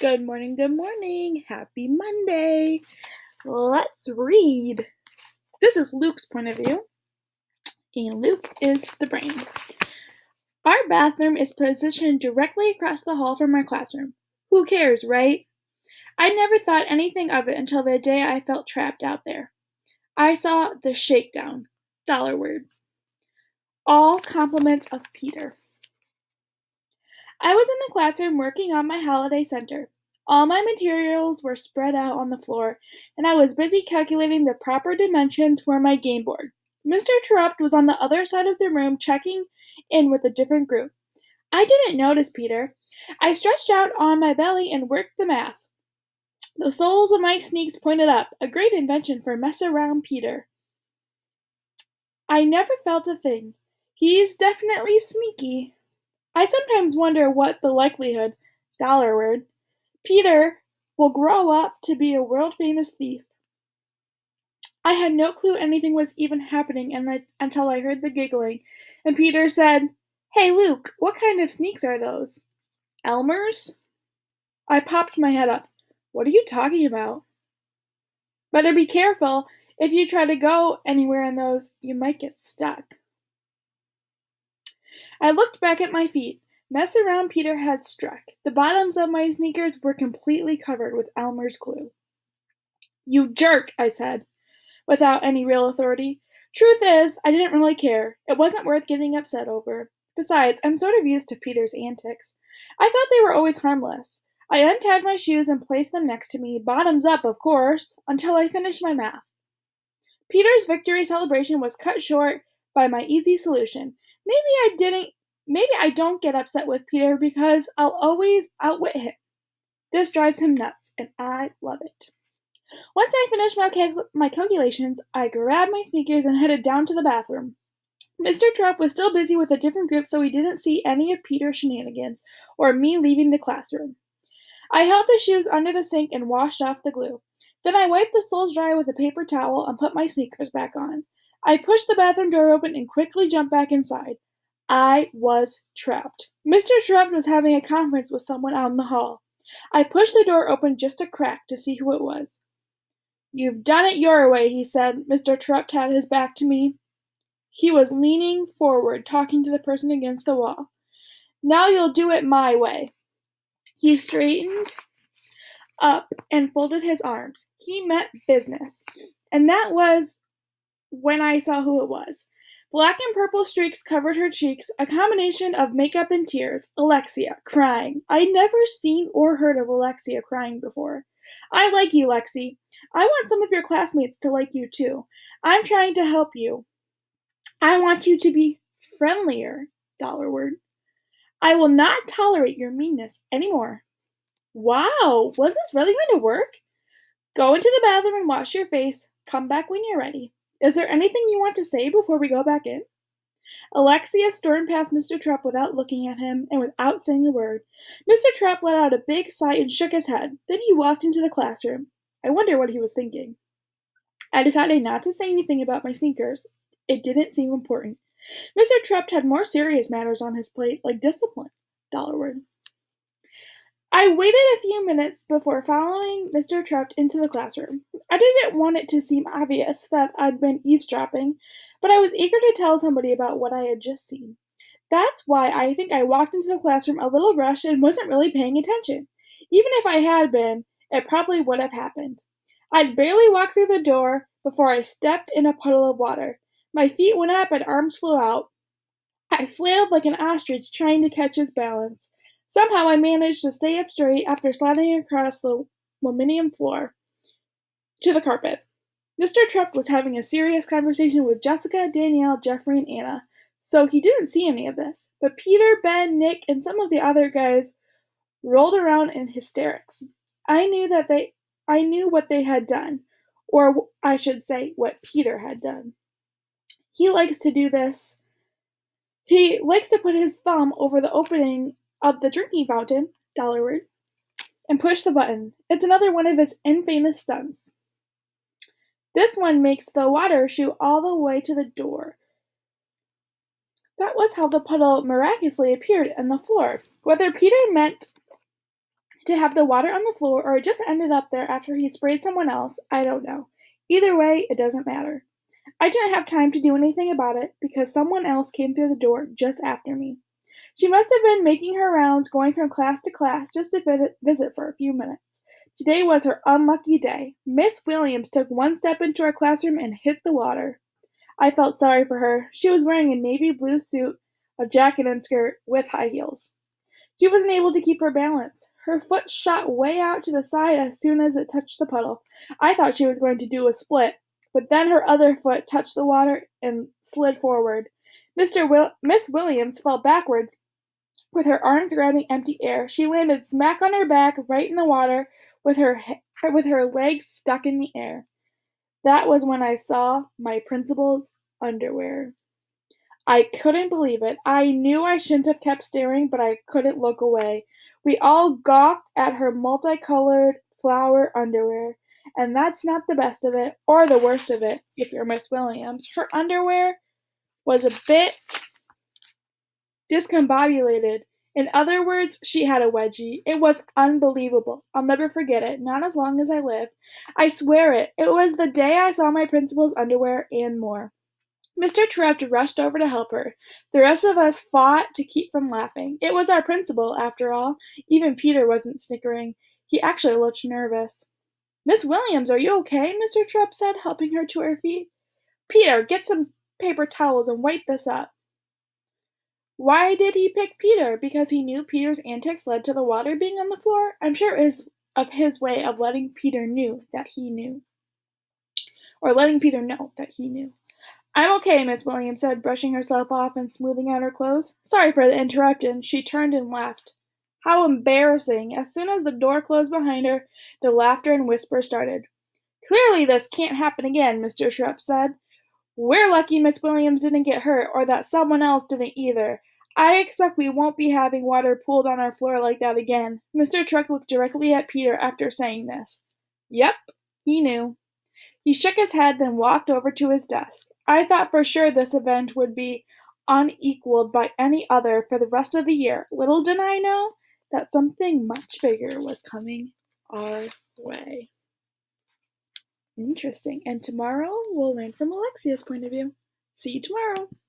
Good morning, good morning. Happy Monday. Let's read. This is Luke's point of view, and Luke is the brain. Our bathroom is positioned directly across the hall from our classroom. Who cares, right? I never thought anything of it until the day I felt trapped out there. I saw the shakedown. Dollar word. All compliments of Peter. I was in the classroom working on my holiday center. All my materials were spread out on the floor, and I was busy calculating the proper dimensions for my game board. Mr. Trupt was on the other side of the room checking in with a different group. I didn't notice Peter. I stretched out on my belly and worked the math. The soles of my sneaks pointed up, a great invention for mess-around Peter. I never felt a thing. He's definitely sneaky. I sometimes wonder what the likelihood, dollar word, Peter will grow up to be a world-famous thief. I had no clue anything was even happening until I heard the giggling, and Peter said, "Hey, Luke, what kind of sneaks are those? Elmer's?" I popped my head up. "What are you talking about?" "Better be careful. If you try to go anywhere in those, you might get stuck." I looked back at my feet. Mess around Peter had struck. The bottoms of my sneakers were completely covered with Elmer's glue. "You jerk," I said, without any real authority. Truth is, I didn't really care. It wasn't worth getting upset over. Besides, I'm sort of used to Peter's antics. I thought they were always harmless. I untied my shoes and placed them next to me, bottoms up, of course, until I finished my math. Peter's victory celebration was cut short by my easy solution. Maybe I don't get upset with Peter because I'll always outwit him. This drives him nuts, and I love it. Once I finished my calculations, I grabbed my sneakers and headed down to the bathroom. Mr. Trupp was still busy with a different group, so he didn't see any of Peter's shenanigans or me leaving the classroom. I held the shoes under the sink and washed off the glue. Then I wiped the soles dry with a paper towel and put my sneakers back on. I pushed the bathroom door open and quickly jumped back inside. I was trapped. Mr. Trupp was having a conference with someone out in the hall. I pushed the door open just a crack to see who it was. "You've done it your way," he said. Mr. Trupp had his back to me. He was leaning forward, talking to the person against the wall. "Now you'll do it my way." He straightened up and folded his arms. He meant business. And that was when I saw who it was. Black and purple streaks covered her cheeks, a combination of makeup and tears. Alexia, crying. I'd never seen or heard of Alexia crying before. "I like you, Lexi. I want some of your classmates to like you too. I'm trying to help you. I want you to be friendlier, dollar word. I will not tolerate your meanness anymore." Wow, was this really going to work? "Go into the bathroom and wash your face. Come back when you're ready. Is there anything you want to say before we go back in?" Alexia stormed past Mr. Trupp without looking at him and without saying a word. Mr. Trupp let out a big sigh and shook his head. Then he walked into the classroom. I wonder what he was thinking. I decided not to say anything about my sneakers. It didn't seem important. Mr. Trupp had more serious matters on his plate, like discipline. Dollar word. I waited a few minutes before following Mr. Trupp into the classroom. I didn't want it to seem obvious that I'd been eavesdropping, but I was eager to tell somebody about what I had just seen. That's why I think I walked into the classroom a little rushed and wasn't really paying attention. Even if I had been, it probably would have happened. I'd barely walked through the door before I stepped in a puddle of water. My feet went up and arms flew out. I flailed like an ostrich trying to catch his balance. Somehow I managed to stay up straight after sliding across the aluminium floor to the carpet. Mr. Trupp was having a serious conversation with Jessica, Danielle, Jeffrey, and Anna, so he didn't see any of this. But Peter, Ben, Nick, and some of the other guys rolled around in hysterics. I knew what they had done, or I should say, what Peter had done. He likes to do this. He likes to put his thumb over the opening of the drinking fountain, dollar word, and push the button. It's another one of his infamous stunts. This one makes the water shoot all the way to the door. That was how the puddle miraculously appeared on the floor. Whether Peter meant To have the water on the floor or it just ended up there after he sprayed someone else, I don't know. Either way, it doesn't matter. I didn't have time to do anything about it because someone else came through the door just after me. She must have been making her rounds, going from class to class just to visit for a few minutes. Today was her unlucky day. Miss Williams took one step into our classroom and hit the water. I felt sorry for her. She was wearing a navy blue suit, a jacket and skirt with high heels. She wasn't able to keep her balance. Her foot shot way out to the side as soon as it touched the puddle. I thought she was going to do a split, but then her other foot touched the water and slid forward. Miss Williams fell backwards with her arms grabbing empty air. She landed smack on her back right in the water with her legs stuck in the air. That was when I saw my principal's underwear. I couldn't believe it. I knew I shouldn't have kept staring, but I couldn't look away. We all gawked at her multicolored flower underwear. And that's not the best of it, or the worst of it, if you're Miss Williams. Her underwear was a bit discombobulated. In other words, she had a wedgie. It was unbelievable. I'll never forget it, not as long as I live. I swear it. It was the day I saw my principal's underwear and more. Mr. Trupt rushed over to help her. The rest of us fought to keep from laughing. It was our principal, after all. Even Peter wasn't snickering. He actually looked nervous. Miss Williams, are you okay? Mr. Trupt said, helping her to her feet. Peter, get some paper towels and wipe this up. Why did he pick Peter? Because he knew Peter's antics led to the water being on the floor? I'm sure it was of his way of letting Peter know that he knew. Or letting Peter know that he knew. I'm okay, Miss Williams said, brushing herself off and smoothing out her clothes. Sorry for the interruption. She turned and laughed. How embarrassing. As soon as the door closed behind her, the laughter and whispers started. Clearly this can't happen again, Mr. Trupt said. We're lucky Miss Williams didn't get hurt, or that someone else didn't either. I expect we won't be having water pooled on our floor like that again. Mr. Truck looked directly at Peter after saying this. Yep, he knew. He shook his head, then walked over to his desk. I thought for sure this event would be unequaled by any other for the rest of the year. Little did I know that something much bigger was coming our way. Interesting. And tomorrow we'll learn from Alexia's point of view. See you tomorrow.